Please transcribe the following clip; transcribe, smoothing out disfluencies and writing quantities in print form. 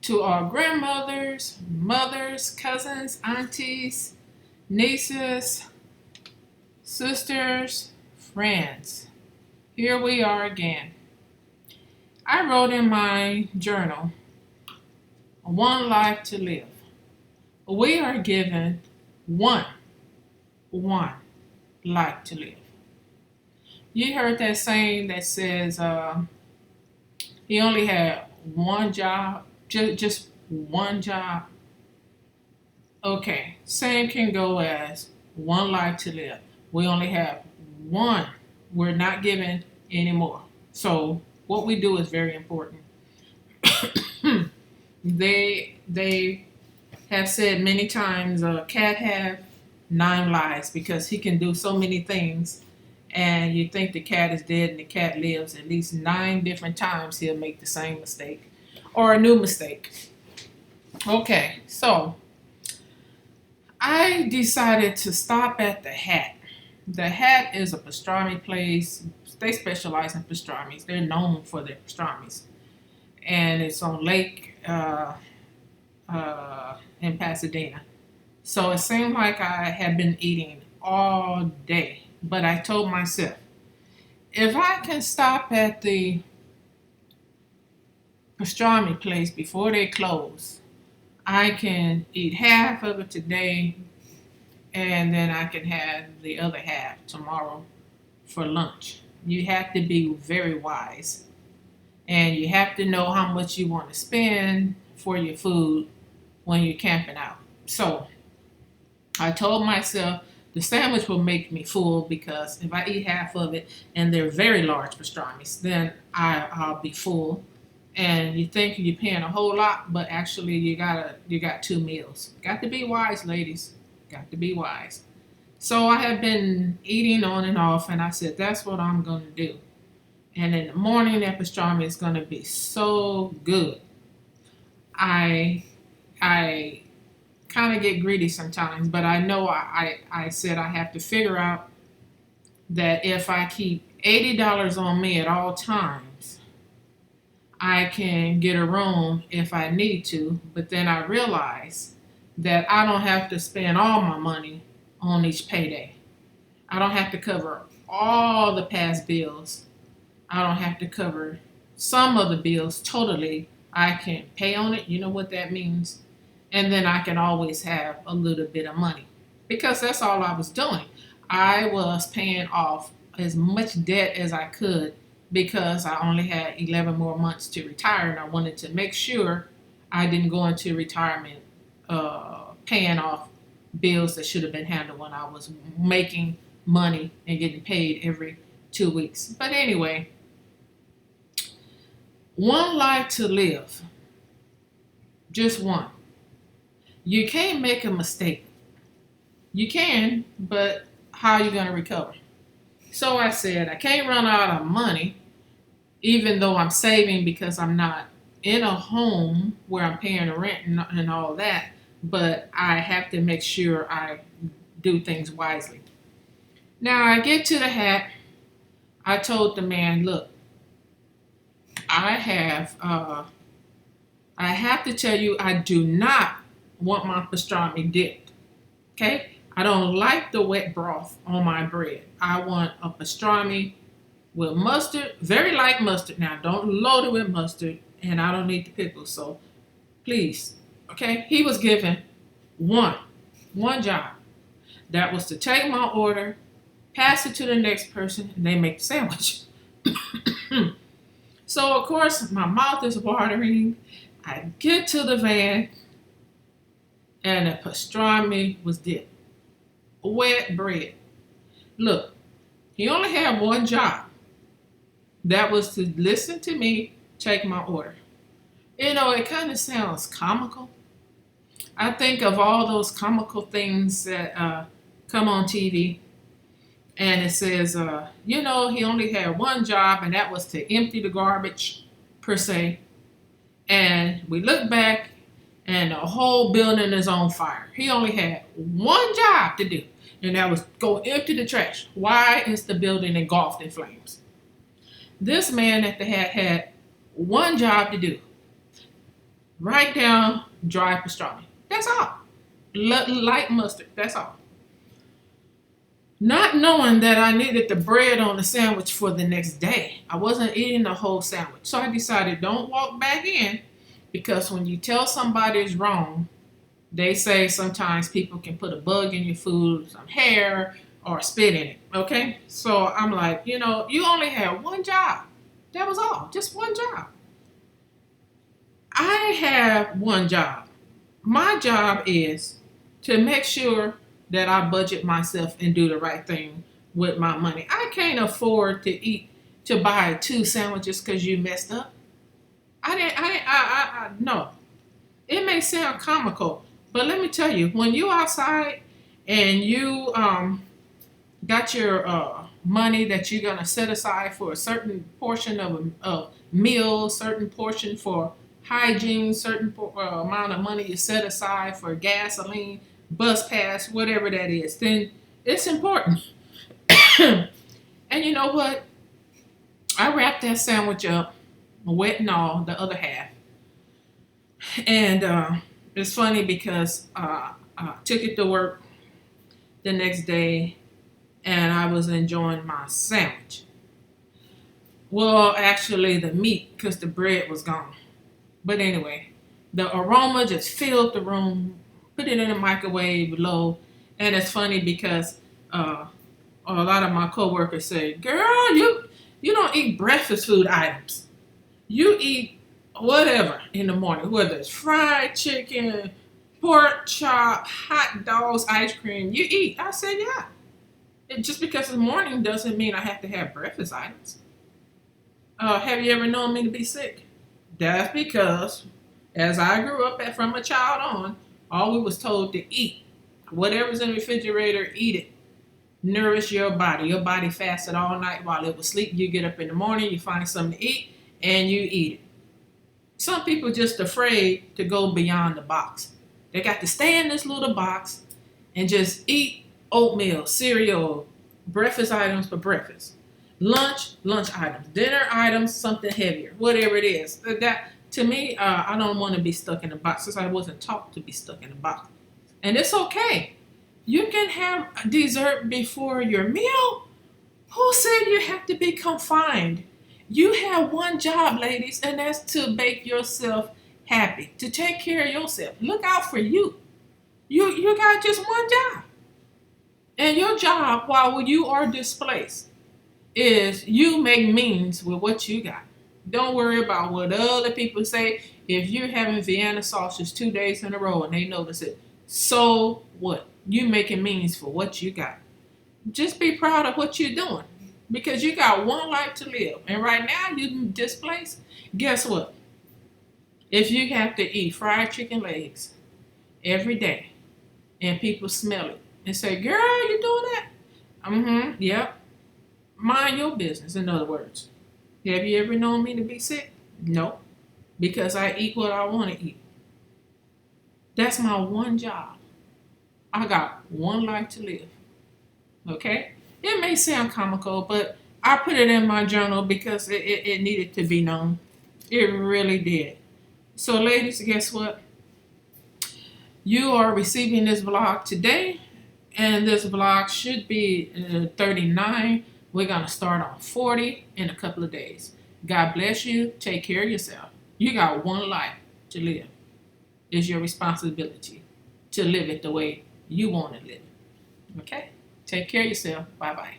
to our grandmothers, mothers, cousins, aunties, nieces, sisters, friends. Here we are again. I wrote in my journal, one life to live. We are given one, one life to live. You heard that saying that says he only had one job, just one job. Okay, same can go as one life to live. We only have one. We're not given anymore. So what we do is very important. They have said many times a cat have 9 lives because he can do so many things. And you think the cat is dead and the cat lives at least 9 different times he'll make the same mistake or a new mistake. Okay, so I decided to stop at the Hat. The Hat is a pastrami place. They specialize in pastramis. They're known for their pastramis. And it's on Lake in Pasadena. So it seemed like I had been eating all day. But I told myself, if I can stop at the pastrami place before they close, I can eat half of it today and then I can have the other half tomorrow for lunch. You have to be very wise and you have to know how much you want to spend for your food when you're camping out. So I told myself the sandwich will make me full because if I eat half of it and they're very large pastrami's, then I'll be full. And you think you're paying a whole lot, but actually you got 2 meals. Got to be wise, ladies. Got to be wise. So I have been eating on and off, and I said that's what I'm gonna do. And in the morning, that pastrami is gonna be so good. I kind of get greedy sometimes, but I know I said I have to figure out that if I keep $80 on me at all times, I can get a room if I need to, but then I realize that I don't have to spend all my money on each payday. I don't have to cover all the past bills. I don't have to cover some of the bills totally. I can pay on it. You know what that means? And then I can always have a little bit of money because that's all I was doing. I was paying off as much debt as I could because I only had 11 more months to retire and I wanted to make sure I didn't go into retirement paying off bills that should have been handled when I was making money and getting paid every 2 weeks. But anyway, one life to live, just one. You can't make a mistake. You can, but how are you going to recover? So I said, I can't run out of money, even though I'm saving because I'm not in a home where I'm paying rent and all that, but I have to make sure I do things wisely. Now I get to the Hat. I told the man, look, I have to tell you, I do not want my pastrami dipped. Okay? I don't like the wet broth on my bread. I want a pastrami with mustard, very light mustard. Now, don't load it with mustard, and I don't need the pickles. So, please, okay? He was given one job. That was to take my order, pass it to the next person, and they make the sandwich. So, of course, my mouth is watering. I get to the van, and the pastrami was dipped. Wet bread. Look, he only had one job. That was to listen to me, take my order. You know, it kind of sounds comical. I think of all those comical things that come on TV, and it says, he only had one job, and that was to empty the garbage, per se. And we look back, and the whole building is on fire. He only had one job to do, and that was go empty the trash. Why is the building engulfed in flames? This man at the Hat had one job to do. Write down dry pastrami. That's all. Light mustard. That's all. Not knowing that I needed the bread on the sandwich for the next day. I wasn't eating the whole sandwich. So I decided don't walk back in, because when you tell somebody it's wrong, they say sometimes people can put a bug in your food, some hair, or spit in it. Okay? So I'm like, you only had one job. That was all. Just one job. I have one job. My job is to make sure that I budget myself and do the right thing with my money. I can't afford to buy 2 sandwiches because you messed up. No. It may sound comical, but let me tell you, when you outside and you got your money that you're gonna set aside for a certain portion of a meal, certain portion for hygiene, certain amount of money you set aside for gasoline, bus pass, whatever that is, then it's important. And you know what? I wrapped that sandwich up, wet and all, the other half. And it's funny because I took it to work the next day and I was enjoying my sandwich. Well, actually, the meat, because the bread was gone. But anyway, the aroma just filled the room. Put it in the microwave low. And it's funny because a lot of my coworkers say, "Girl, you don't eat breakfast food items. You eat whatever in the morning, whether it's fried chicken, pork chop, hot dogs, ice cream. You eat." I said, "Yeah. Just because it's morning doesn't mean I have to have breakfast items." Have you ever known me to be sick? That's because as I grew up from a child on, all we was told to eat. Whatever's in the refrigerator, eat it. Nourish your body. Your body fasted all night while it was asleep. You get up in the morning, you find something to eat, and you eat it. Some people just afraid to go beyond the box. They got to stay in this little box and just eat oatmeal, cereal, breakfast items for breakfast. Lunch items. Dinner items, something heavier. Whatever it is. That to me, I don't want to be stuck in a box since I wasn't taught to be stuck in a box. And it's okay. You can have dessert before your meal. Who said you have to be confined? You have one job, ladies, and that's to make yourself happy, to take care of yourself. Look out for you. You got just one job. And your job, while you are displaced, is you make means with what you got. Don't worry about what other people say. If you're having Vienna sausage 2 days in a row and they notice it, so what? You making means for what you got. Just be proud of what you're doing because you got one life to live. And right now you displaced. Guess what? If you have to eat fried chicken legs every day and people smell it and say, "Girl, you doing that?" Yep. Mind your business, in other words. Have you ever known me to be sick? No. Because I eat what I want to eat. That's my one job. I got one life to live. Okay? It may sound comical, but I put it in my journal because it needed to be known. It really did. So, ladies, guess what? You are receiving this vlog today, and this vlog should be 39. We're going to start on 40 in a couple of days. God bless you. Take care of yourself. You got one life to live. It's your responsibility to live it the way you want to live it. Okay? Take care of yourself. Bye-bye.